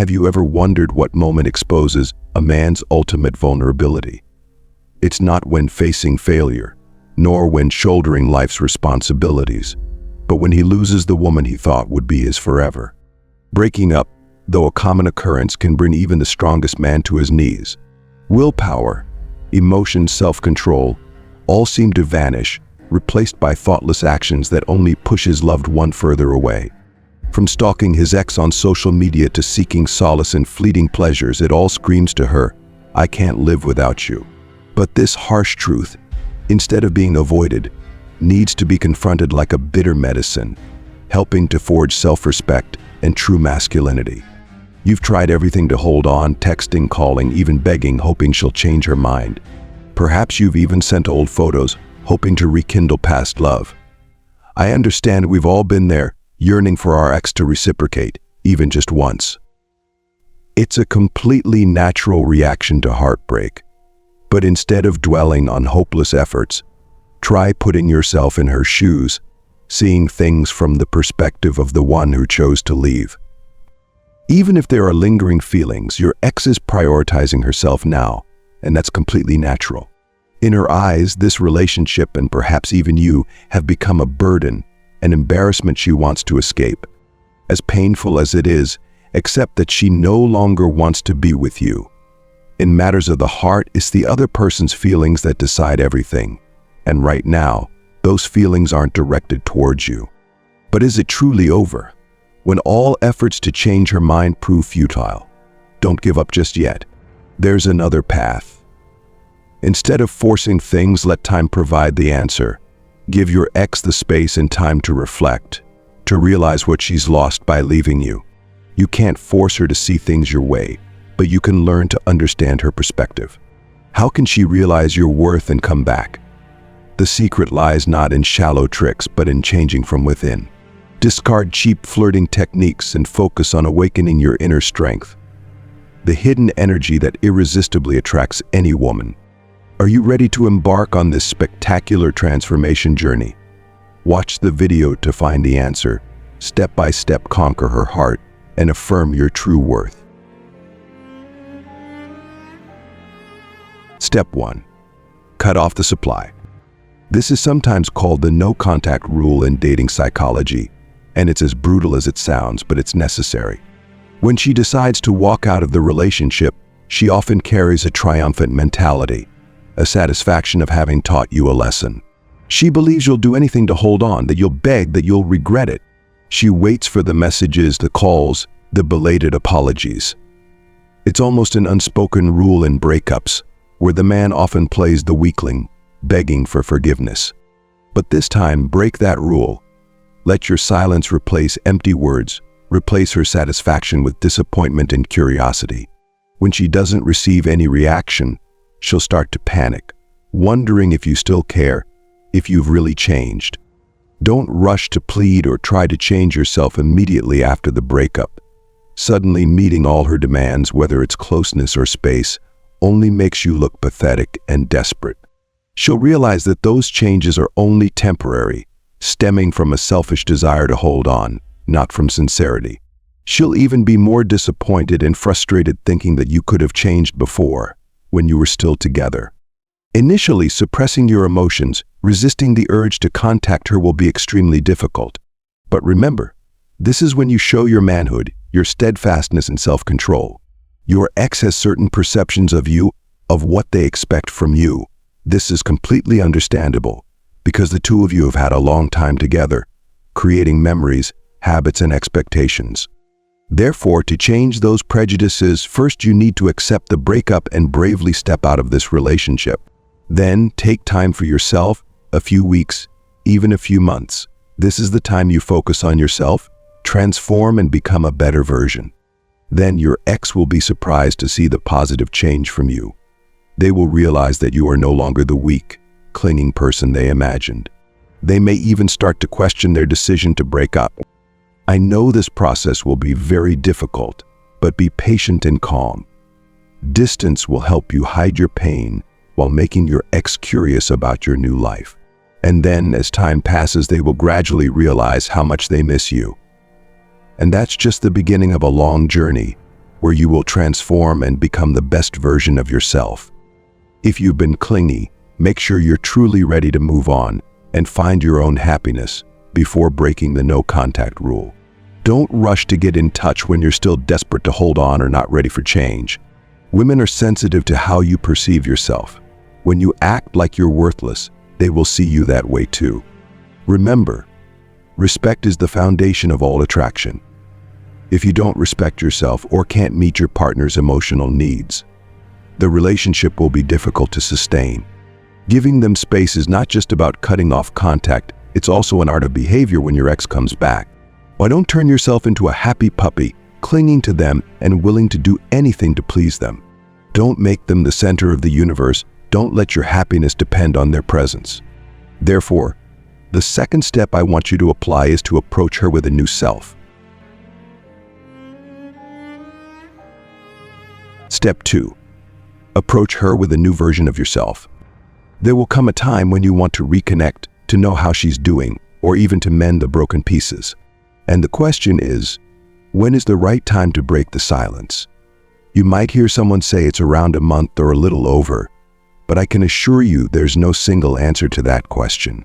Have you ever wondered what moment exposes a man's ultimate vulnerability? It's not when facing failure, nor when shouldering life's responsibilities, but when he loses the woman he thought would be his forever. Breaking up, though a common occurrence, can bring even the strongest man to his knees. Willpower, emotion, self-control, all seem to vanish, replaced by thoughtless actions that only push his loved one further away. From stalking his ex on social media to seeking solace in fleeting pleasures, it all screams to her, "I can't live without you." But this harsh truth, instead of being avoided, needs to be confronted like a bitter medicine, helping to forge self-respect and true masculinity. You've tried everything to hold on, texting, calling, even begging, hoping she'll change her mind. Perhaps you've even sent old photos, hoping to rekindle past love. I understand we've all been there, yearning for our ex to reciprocate, even just once. It's a completely natural reaction to heartbreak. But instead of dwelling on hopeless efforts, try putting yourself in her shoes, seeing things from the perspective of the one who chose to leave. Even if there are lingering feelings, your ex is prioritizing herself now, and that's completely natural. In her eyes, this relationship, and perhaps even you, have become a burden, an embarrassment she wants to escape. As painful as it is, accept that she no longer wants to be with you. In matters of the heart, it's the other person's feelings that decide everything. And right now, those feelings aren't directed towards you. But is it truly over? When all efforts to change her mind prove futile, don't give up just yet. There's another path. Instead of forcing things, let time provide the answer. Give your ex the space and time to reflect, to realize what she's lost by leaving you. You can't force her to see things your way, but you can learn to understand her perspective. How can she realize your worth and come back? The secret lies not in shallow tricks, but in changing from within. Discard cheap flirting techniques and focus on awakening your inner strength, the hidden energy that irresistibly attracts any woman. Are you ready to embark on this spectacular transformation journey? Watch the video to find the answer. Step by step, conquer her heart and affirm your true worth. Step 1. Cut off the supply. This is sometimes called the no-contact rule in dating psychology, and it's as brutal as it sounds, but it's necessary. When she decides to walk out of the relationship, she often carries a triumphant mentality, a satisfaction of having taught you a lesson. She believes you'll do anything to hold on, that you'll beg, that you'll regret it. She waits for the messages, the calls, the belated apologies. It's almost an unspoken rule in breakups, where the man often plays the weakling, begging for forgiveness. But this time, break that rule. Let your silence replace empty words, replace her satisfaction with disappointment and curiosity. When she doesn't receive any reaction, she'll start to panic, wondering if you still care, if you've really changed. Don't rush to plead or try to change yourself immediately after the breakup. Suddenly meeting all her demands, whether it's closeness or space, only makes you look pathetic and desperate. She'll realize that those changes are only temporary, stemming from a selfish desire to hold on, not from sincerity. She'll even be more disappointed and frustrated, thinking that you could have changed before, when you were still together. Initially, suppressing your emotions, resisting the urge to contact her will be extremely difficult. But remember, this is when you show your manhood, your steadfastness and self-control. Your ex has certain perceptions of you, of what they expect from you. This is completely understandable, because the two of you have had a long time together, creating memories, habits, and expectations. Therefore, to change those prejudices, first you need to accept the breakup and bravely step out of this relationship. Then, take time for yourself, a few weeks, even a few months. This is the time you focus on yourself, transform and become a better version. Then your ex will be surprised to see the positive change from you. They will realize that you are no longer the weak, clinging person they imagined. They may even start to question their decision to break up. I know this process will be very difficult, but be patient and calm. Distance will help you hide your pain while making your ex curious about your new life. And then, as time passes, they will gradually realize how much they miss you. And that's just the beginning of a long journey, where you will transform and become the best version of yourself. If you've been clingy, make sure you're truly ready to move on and find your own happiness before breaking the no-contact rule. Don't rush to get in touch when you're still desperate to hold on or not ready for change. Women are sensitive to how you perceive yourself. When you act like you're worthless, they will see you that way too. Remember, respect is the foundation of all attraction. If you don't respect yourself or can't meet your partner's emotional needs, the relationship will be difficult to sustain. Giving them space is not just about cutting off contact, it's also an art of behavior when your ex comes back. Why don't turn yourself into a happy puppy, clinging to them and willing to do anything to please them? Don't make them the center of the universe. Don't let your happiness depend on their presence. Therefore, the second step I want you to apply is to approach her with a new self. Step 2. Approach her with a new version of yourself. There will come a time when you want to reconnect, to know how she's doing, or even to mend the broken pieces. And the question is, when is the right time to break the silence? You might hear someone say it's around a month or a little over, but I can assure you there's no single answer to that question.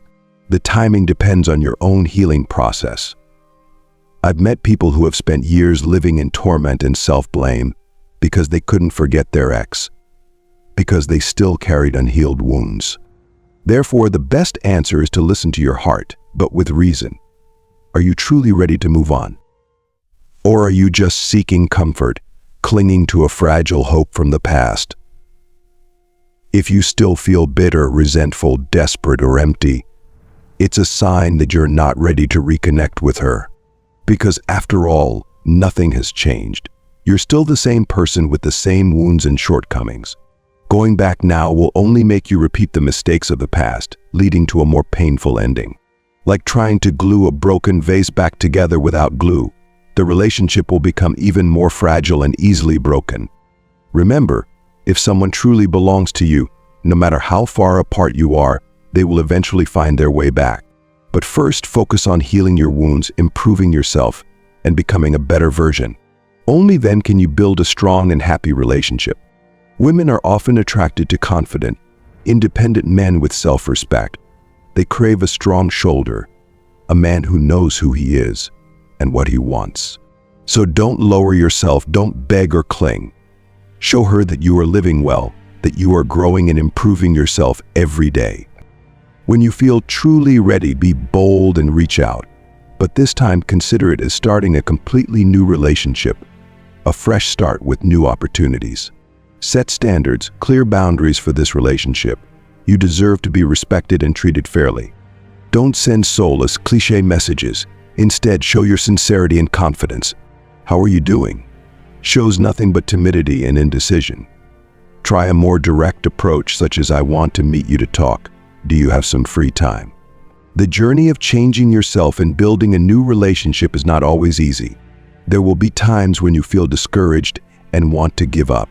The timing depends on your own healing process. I've met people who have spent years living in torment and self-blame because they couldn't forget their ex, because they still carried unhealed wounds. Therefore, the best answer is to listen to your heart, but with reason. Are you truly ready to move on? Or are you just seeking comfort, clinging to a fragile hope from the past? If you still feel bitter, resentful, desperate, or empty, it's a sign that you're not ready to reconnect with her. Because after all, nothing has changed. You're still the same person with the same wounds and shortcomings. Going back now will only make you repeat the mistakes of the past, leading to a more painful ending. Like trying to glue a broken vase back together without glue, the relationship will become even more fragile and easily broken. Remember, if someone truly belongs to you, no matter how far apart you are, they will eventually find their way back. But first, focus on healing your wounds, improving yourself, and becoming a better version. Only then can you build a strong and happy relationship. Women are often attracted to confident, independent men with self-respect. They crave a strong shoulder, a man who knows who he is and what he wants. So don't lower yourself, don't beg or cling. Show her that you are living well, that you are growing and improving yourself every day. When you feel truly ready, be bold and reach out. But this time, consider it as starting a completely new relationship, a fresh start with new opportunities. Set standards, clear boundaries for this relationship. You deserve to be respected and treated fairly. Don't send soulless, cliché messages. Instead, show your sincerity and confidence. How are you doing? Shows nothing but timidity and indecision. Try a more direct approach, such as I want to meet you to talk. Do you have some free time? The journey of changing yourself and building a new relationship is not always easy. There will be times when you feel discouraged and want to give up.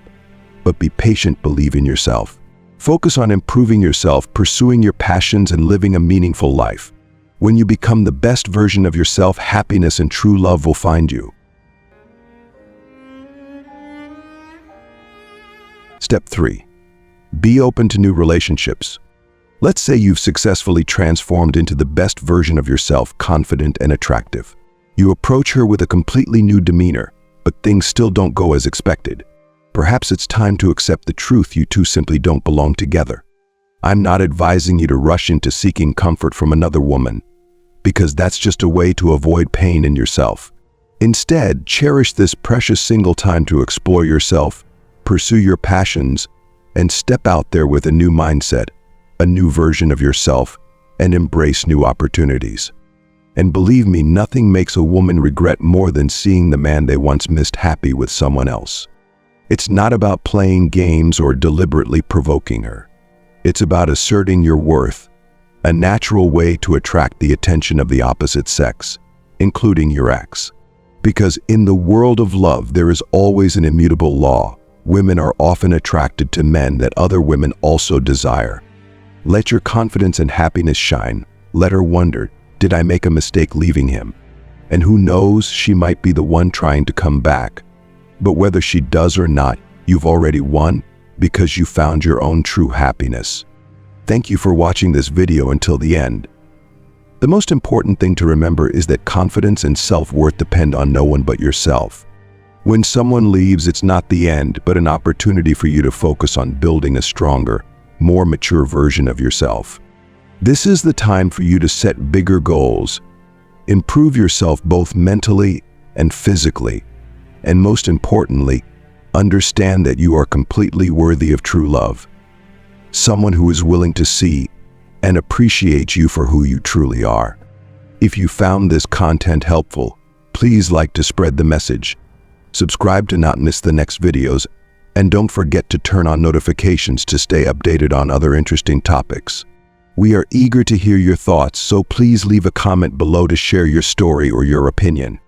But be patient, believe in yourself. Focus on improving yourself, pursuing your passions, and living a meaningful life. When you become the best version of yourself, happiness and true love will find you. Step 3. Be open to new relationships. Let's say you've successfully transformed into the best version of yourself, confident and attractive. You approach her with a completely new demeanor, but things still don't go as expected. Perhaps it's time to accept the truth: you two simply don't belong together. I'm not advising you to rush into seeking comfort from another woman, because that's just a way to avoid pain in yourself. Instead, cherish this precious single time to explore yourself, pursue your passions, and step out there with a new mindset, a new version of yourself, and embrace new opportunities. And believe me, nothing makes a woman regret more than seeing the man they once missed happy with someone else. It's not about playing games or deliberately provoking her. It's about asserting your worth, a natural way to attract the attention of the opposite sex, including your ex. Because in the world of love, there is always an immutable law. Women are often attracted to men that other women also desire. Let your confidence and happiness shine. Let her wonder, did I make a mistake leaving him? And who knows, she might be the one trying to come back. But whether she does or not, you've already won because you found your own true happiness. Thank you for watching this video until the end. The most important thing to remember is that confidence and self-worth depend on no one but yourself. When someone leaves, it's not the end, but an opportunity for you to focus on building a stronger, more mature version of yourself. This is the time for you to set bigger goals, improve yourself both mentally and physically, and most importantly, understand that you are completely worthy of true love. Someone who is willing to see and appreciate you for who you truly are. If you found this content helpful, please like to spread the message, subscribe to not miss the next videos, and don't forget to turn on notifications to stay updated on other interesting topics. We are eager to hear your thoughts, so please leave a comment below to share your story or your opinion.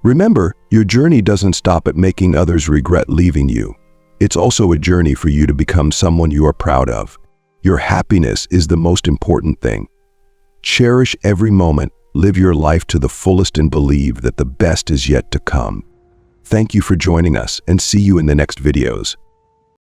Remember, your journey doesn't stop at making others regret leaving you. It's also a journey for you to become someone you are proud of. Your happiness is the most important thing. Cherish every moment, live your life to the fullest, and believe that the best is yet to come. Thank you for joining us, and see you in the next videos.